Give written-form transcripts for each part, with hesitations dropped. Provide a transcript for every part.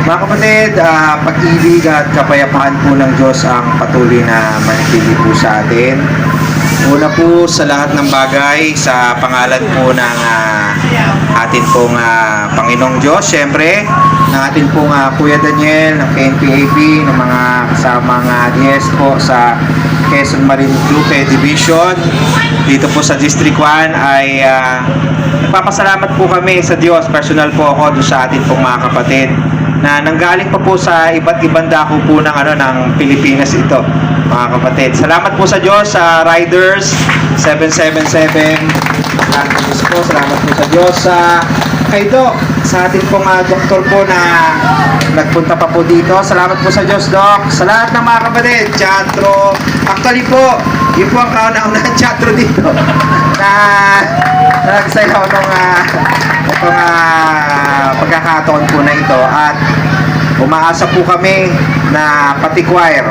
Mga kapatid, pag-ibig at kapayapaan po ng Diyos ang patuloy na manatili po sa atin. Una po sa lahat ng bagay, sa pangalan po ng atin pong Panginoong Diyos, syempre, ng atin pong Kuya Daniel, ng KNPAP, ng mga kasamang DS po sa Quezon Marinduque Division. Dito po sa District 1 ay nagpapasalamat po kami sa Diyos. Personal po ako doon sa atin pong mga kapatid na nanggaling pa po sa iba't ibang dako po ng Pilipinas ito, mga kapatid. Salamat po sa Diyos, sa Riders 777. Salamat po sa Diyos. Kay Doc, sa atin pong doktor po na nagpunta pa po dito. Salamat po sa Diyos, Doc. Sa lahat ng mga kapatid, teatro. Actually po, yun po ang kauna-unang teatro dito na nagsayaw nung pagkakataon po na ito. At umaasa po kami na pati choir,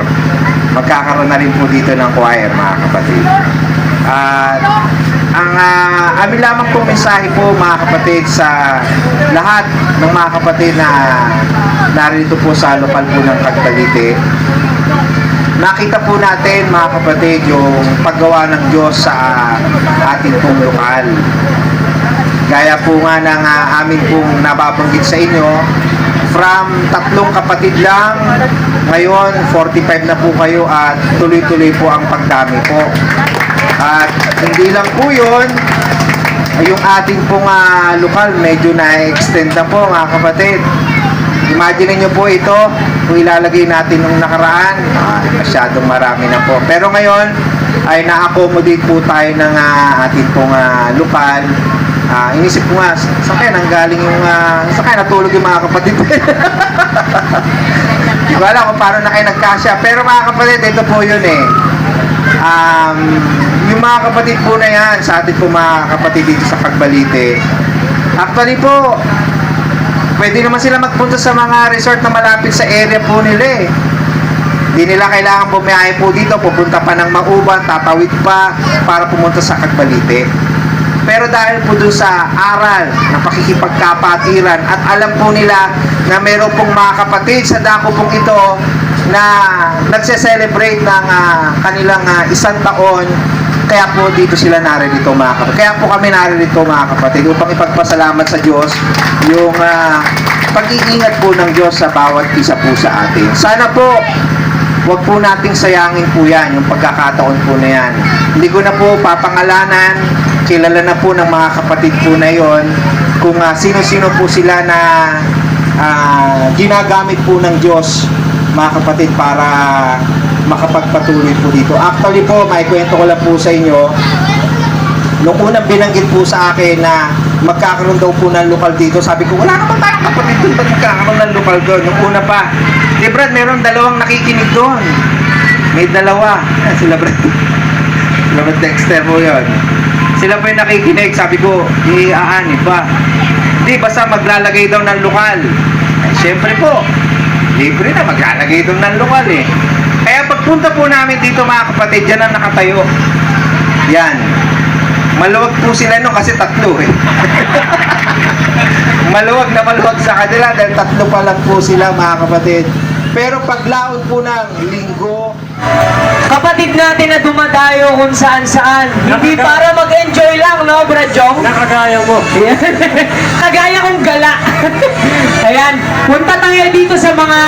magkakaroon na rin po dito ng choir, mga kapatid. At ang amin lamang pong mensahe po, mga kapatid, sa lahat ng mga kapatid na narito po sa lokal po ng Cagbalite. Nakita po natin, mga kapatid, yung paggawa ng Diyos sa ating pong lokal. Gaya po nga ng amin pong nababanggit sa inyo, from 3 kapatid lang, ngayon 45 na po kayo at tuloy-tuloy po ang pagdami po. At hindi lang po yun, yung ating pong lokal medyo na-extend na po, mga kapatid. Imagine nyo po ito, kung ilalagay natin nung nakaraan, masyadong marami na po. Pero ngayon ay na-accommodate po tayo ng ating pong lokal. Inisip ko nga, saan kaya nanggaling yung, saan kaya natulog yung mga kapatid? Di ba alam kung paano na kayo nagkasya. Pero mga kapatid, ito po yun eh. Yung mga kapatid po na yan, sa atin po mga kapatid dito sa Cagbalite, actually po, pwede naman sila magpunta sa mga resort na malapit sa area po nila eh. Hindi nila kailangan bumiyahe po dito, pupunta pa ng Mauban, tatawid pa para pumunta sa Cagbalite. Pero dahil po dun sa aral na pakikipagkapatiran at alam po nila na meron pong mga kapatid sa dako pong ito na nagse-celebrate ng kanilang 1 taon, kaya po dito sila naririto, mga kapatid. Kaya po kami naririto, mga kapatid, upang ipagpasalamat sa Diyos yung pag-iingat po ng Diyos sa bawat isa po sa atin. Sana po wag po nating sayangin po yan, yung pagkakataon po na yan. Hindi ko na po papangalanan, kilala na po ng mga kapatid po na yon kung sino-sino po sila na ginagamit po ng Diyos, mga kapatid, para makapagpatuloy po dito. Actually po, may kwento ko lang po sa inyo. Nung unang binanggit po sa akin na magkakaroon daw po ng lokal dito, sabi ko, wala naman tayong kapatid doon, ba't magkakaroon ng lokal doon? Yung una pa, di Brad, meron 2 nakikinig doon. May 2. Sila Brad. Sila Brad Dexter po yun. Sila pa yung nakikinig, sabi ko, iaanib ba? Di, basta maglalagay daw ng lokal. Eh, syempre po, libre na, maglalagay daw ng lokal eh. Kaya pagpunta po namin dito, mga kapatid, dyan ang nakatayo. Yan. Maluwag po sila no kasi 3 eh. Maluwag na maluwag sa kanila dahil 3 pa lang po sila, mga kapatid. Pero paglaon po ng linggo, kapatid natin na dumadayo kung saan-saan. Hindi para mag-enjoy lang, no, Brad Jong? Nakagaya mo. Kagaya kong gala. Ayan, punta tayo dito sa mga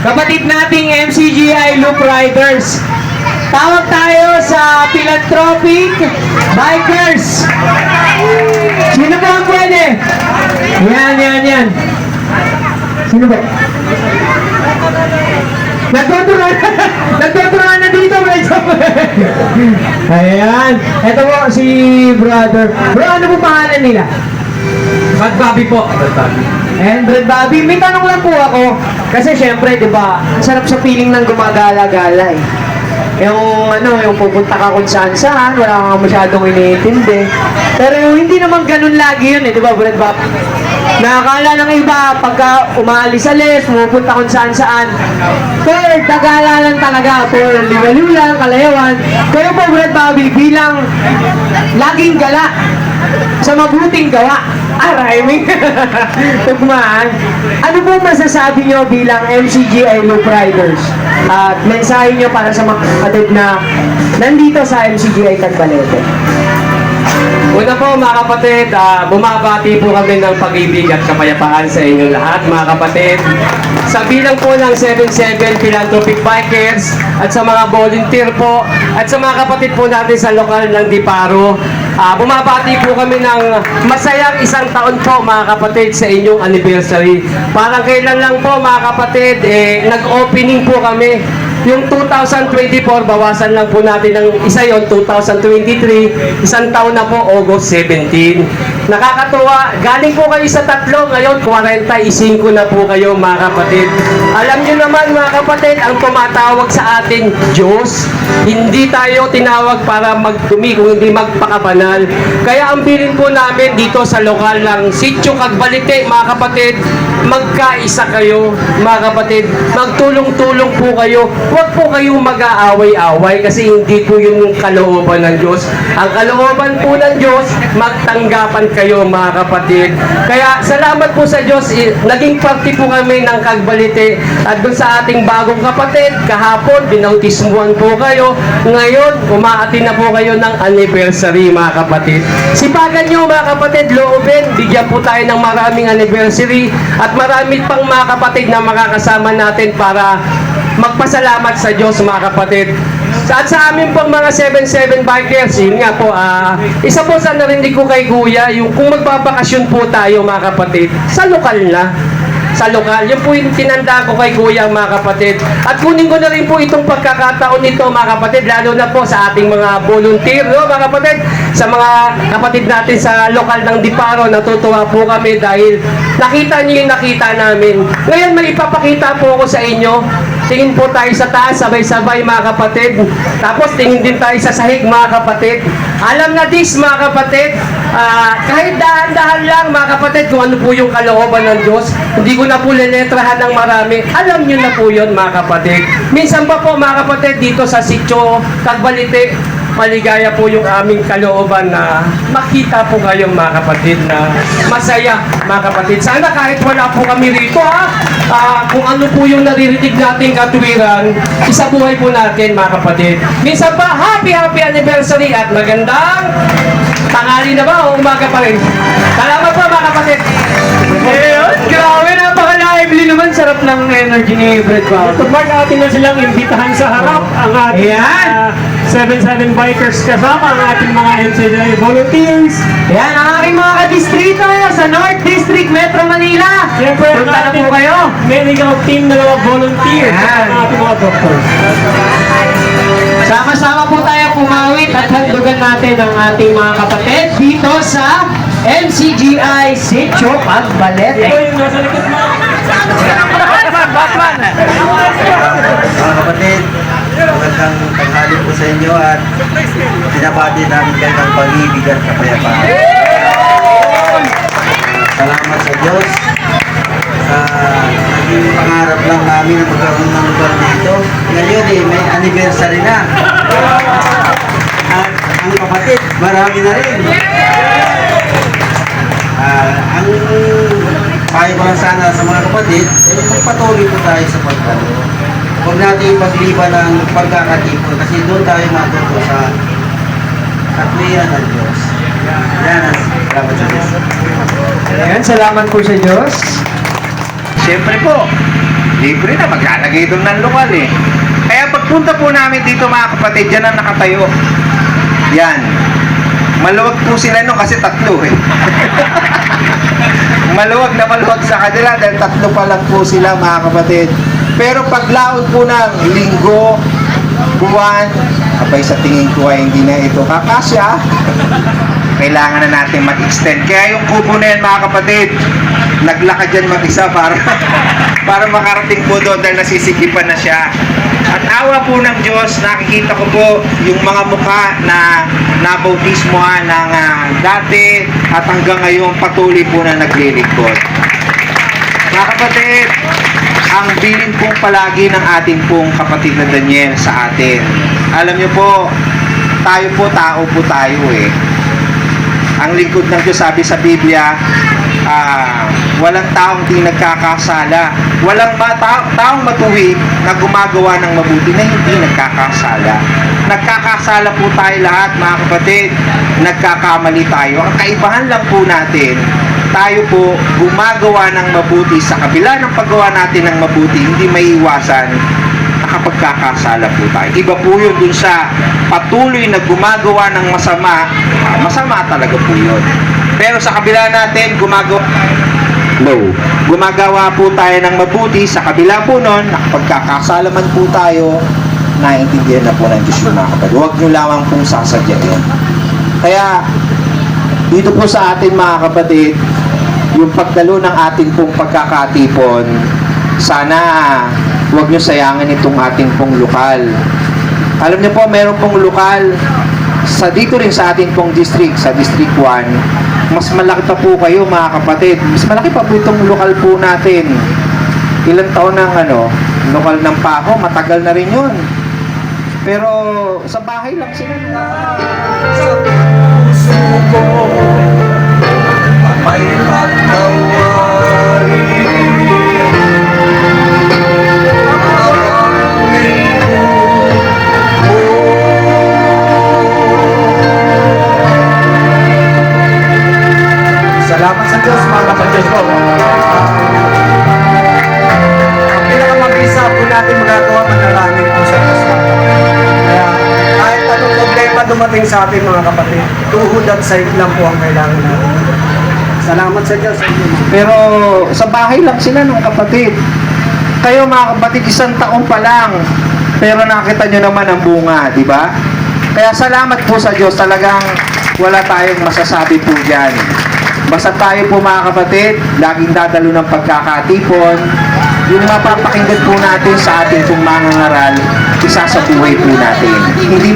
kapatid nating MCGI Loop Riders. Tawag tayo sa philanthropic bikers. Sino ba ang pwede? Yan. Sino ba? Nagtuturuan na dito, medyo. Ayan. Ito po si brother. Bro, ano po pangalan nila? Brad Bobby po. And Brad Bobby, may tanong lang po ako. Kasi syempre, di ba, sarap sa feeling ng gumagala-gala eh. Yung pupunta ka kung saan-saan, wala kang masyadong iniintindi. Pero yung hindi naman ganun lagi yun eh, di ba, Brad Bobby? Nakakala ng iba, pagka umaalis-alis, pumupunta kung saan-saan. For tagala lang talaga, for liwaliw lang, kalayawan. Pero po, Brad Bobby, bilang laging gala sa mabuting gawa, Rhyming. Tugmaan. Ano po masasabi nyo bilang MCGI Loop Riders? At mensahe nyo para sa mga kapatid na nandito sa MCGI Tagbalete. Una po mga kapatid, bumabati po kami ng pag-ibig at kapayapaan sa inyo lahat mga kapatid. Sa bilang po ng 77 Philanthropic Bikers at sa mga volunteer po at sa mga kapatid po natin sa lokal ng Diparo, bumabati po kami ng masayang isang taon po mga kapatid sa inyong anniversary. Parang kailan lang po mga kapatid, nag-opening po kami. Yung 2024, bawasan lang po natin ng isa yon 2023, isang taon na po, August 17. Nakakatuwa, galing po kayo sa tatlo, ngayon 45 na po kayo mga kapatid. Alam nyo naman mga kapatid, ang tumatawag sa atin, Diyos, hindi tayo tinawag para magdumi, kung hindi magpakabanal. Kaya ang bilin po namin dito sa lokal ng Sitio Cagbalite, mga kapatid, magkaisa kayo, mga kapatid, magtulong-tulong po kayo. Huwag po kayong mag-aaway-away kasi hindi po yun yung kalooban ng Diyos. Ang kalooban po ng Diyos, magtanggapan kayo mga kapatid. Kaya salamat po sa Diyos, naging parte po kami ng Cagbalite at doon sa ating bagong kapatid, kahapon, binautismuhan po kayo. Ngayon, umaatin na po kayo ng anniversary mga kapatid. Sipagan nyo mga kapatid, loobin, bigyan po tayo ng maraming anniversary at marami pang mga kapatid na makakasama natin para magpasalamat sa Diyos mga kapatid. At sa amin pong mga 77 bikers, yun nga po, isa po sa narinig ko kay Kuya, yung kung magbabakasyon po tayo mga kapatid, sa lokal na. Sa lokal. Yun po yung tinanda ko kay Kuya mga kapatid. At kunin ko na rin po itong pagkakataon nito mga kapatid, lalo na po sa ating mga volunteer, no, mga kapatid, sa mga kapatid natin sa lokal ng Diparo, natutuwa po kami dahil nakita niyo yung nakita namin. Ngayon may ipapakita po ako sa inyo. Tingin po tayo sa taas, sabay-sabay mga kapatid. Tapos tingin din tayo sa sahig mga kapatid. Alam na this mga kapatid, kahit dahan-dahan lang mga kapatid kung ano po yung kalooban ng Diyos, hindi ko na po liletrahan ng marami. Alam nyo na po yun mga kapatid. Minsan pa po mga kapatid dito sa Sitio Cagbalite, maligaya po yung aming kalooban na makita po kayong mga kapatid na masaya mga kapatid. Sana kahit wala po kami rito kung ano po yung naririnig nating katuwiran, isabuhay po natin mga kapatid. Minsan pa, happy anniversary at magandang tanghali na ba o umaga pa rin. Salamat po mga kapatid. Grabe, napaka-lively naman. Sarap ng energy ni Fred Pao. Mark, atin na silang imbitahan sa harap ang ating Ayan. 77 bikers kasama ang ating mga MCGI volunteers. Yan, ang aking mga kadistrito sa North District, Metro Manila. Siyempre, ang Punta na ating po kayo. medical team na mga volunteers Ayan. at ang ating mga doctors. Sama-sama po tayo pumawit at handugan natin ang ating mga kapatid dito sa MCGI Sitio Ito Cagbalete. yung nasa likod mo. Mga kapatid, magandang tanghali po sa inyo at pinabati namin kayo ng pag-ibig at kapayapaan. Salamat sa Diyos sa naging pangarap lang namin na magkaroon ng lugar dito. Ngayon may anniversary na. At ang kapatid, marami na rin. Ang payo ko lang sana sa mga kapatid, magpatuloy po tayo sa pagkano. Huwag natin ipagliban ng pagkakatipon kasi doon tayo matuto sa katwiran ng Diyos. Yan, salamat sa Diyos. Ayan, salamat po sa Diyos. Siyempre po, libre na, maglalagay doon ng lokal eh. Kaya pagpunta po namin dito mga kapatid, dyan ang nakatayo. Yan. Maluwag po sila no kasi tatlo eh. Maluwag na maluwag sa kanila dahil tatlo pa lang po sila mga kapatid. Pero paglaon po ng linggo, buwan, abay sa tingin ko ay hindi na ito kakasya. Kailangan na natin mag-extend. Kaya yung kubo na yan mga kapatid, naglakad yan mag-isa para makarating po doon dahil nasisikipan na siya. At awa po ng Diyos, nakikita ko po yung mga mukha na nabautismohan ng dati at hanggang ngayon patuloy po na naglilingkod. Mga kapatid, ang bilin pong palagi ng ating pong kapatid na Daniel sa atin. Alam niyo po, tayo po, tao po tayo eh. Ang lingkod ng Diyos, sabi sa Biblia, walang taong di nagkakasala. Walang taong matuwid na gumagawa ng mabuti na hindi nagkakasala. Nagkakasala po tayo lahat, mga kapatid. Nagkakamali tayo. Ang kaibahan lang po natin, tayo po gumagawa ng mabuti sa kabila ng paggawa natin ng mabuti, hindi maiiwasan nakapagkakasala po tayo. Iba po yun dun sa patuloy na gumagawa ng masama, masama talaga po yun. Pero sa kabila natin, gumagawa po tayo ng mabuti, sa kabila po nun, nakapagkakasala man po tayo, naiintindihan na po ng Diyos yung mga kapatid. Huwag nyo lamang pong sasadyain. Kaya, dito po sa atin mga kapatid, yung pagdalo ng ating pong pagkakatipon, sana huwag nyo sayangin itong ating pong lokal. Alam niyo po, meron pong lokal sa dito rin sa ating pong district, sa District 1, mas malaki pa po kayo mga kapatid. Mas malaki pa po itong lokal po natin. Ilang taon ng lokal ng Paho, matagal na rin yun. Pero sa bahay lang sila. Sa puso ko, may pagkawarin. Salamat sa Diyos, salamat sa Diyos po. Ang pinakamabisa po natin magagawa, manalangin po sa Diyos. Kaya kahit anong problema dumating sa atin mga kapatid, tuhod at side lang po ang kailangan natin. Salamat sa Diyos. Pero sa bahay lang sila nung kapatid. Kayo mga kapatid, 1 taon pa lang. Pero nakita nyo naman ang bunga, di ba? Kaya salamat po sa Diyos. Talagang wala tayong masasabi po dyan. Basta tayo po mga kapatid, laging dadalo ng pagkakatipon. Yung mapapakinggan po natin sa ating pong mga ngaral, isa sa buhay po natin. Hindi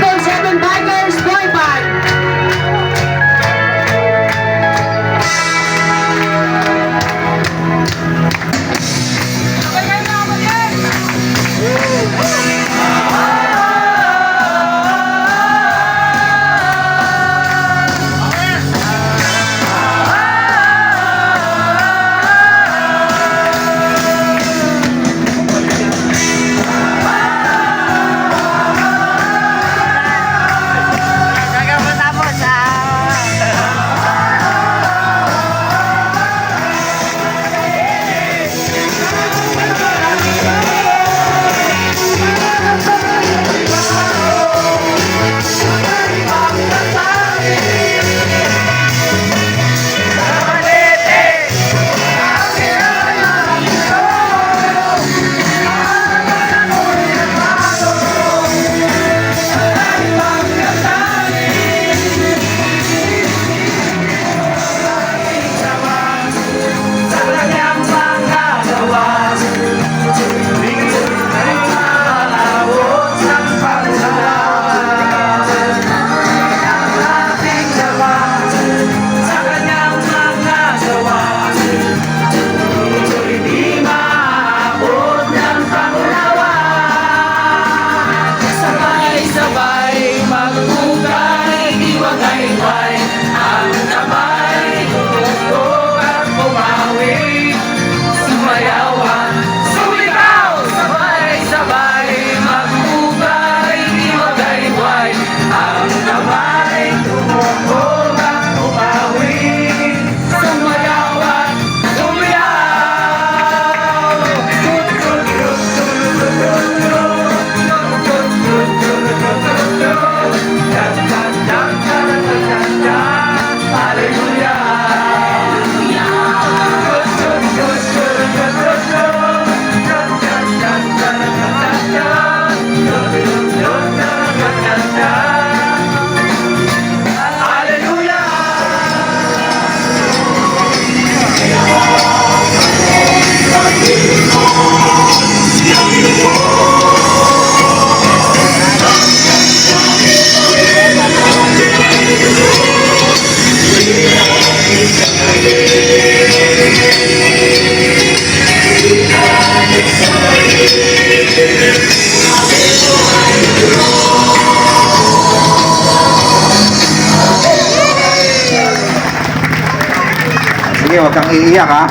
sa'yo, huwag kang iiyak ha.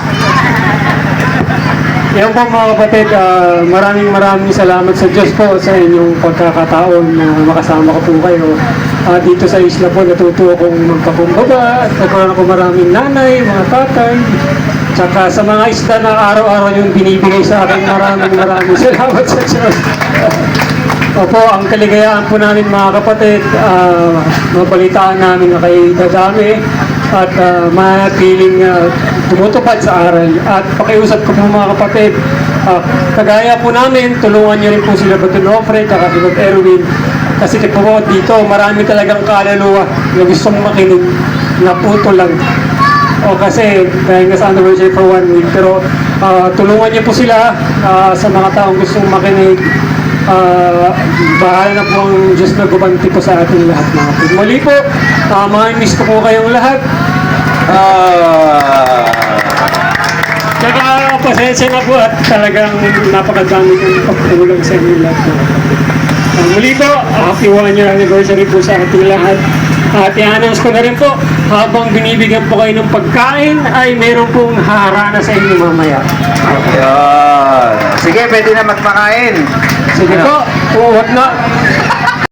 Yan po mga kapatid, maraming salamat sa Diyos po sa inyong pagkakataon na makasama ko po kayo. Dito sa isla po natuto akong magpakumbaba at nagkaroon ako maraming nanay, mga tatay. Tsaka sa mga isla na araw-araw yung binibigay sa akin, maraming salamat sa Diyos. Opo, ang kaligayahan po namin mga kapatid, mabalitaan namin na kay Dadami at mapiling tumutupad sa aral. At pakiusap ko po mga kapatid, kagaya po namin, tulungan niyo rin po sila Batulofre at sila Erwin. Kasi po dito, marami talagang kaluluwa na gustong makinig na puto lang. O kasi, dahil nga sa anniversary for 1 week, pero tulungan niyo po sila sa mga taong gustong makinig. Bahala na po ang Diyos na gumanti po sa ating lahat mga kapatid. Muli po, miss ko po kayong lahat. Tsaka pasensya na po at talagang napakadami kong pagtulong sa inyo lahat. Muli po, happy 1-year anniversary po sa ating lahat. At i-announce ko na rin po, habang binibigyan po kayo ng pagkain, ay meron pong haharana sa inyo mamaya. Ayun. Sige, pwede na magpakain. Sige po, huwag na,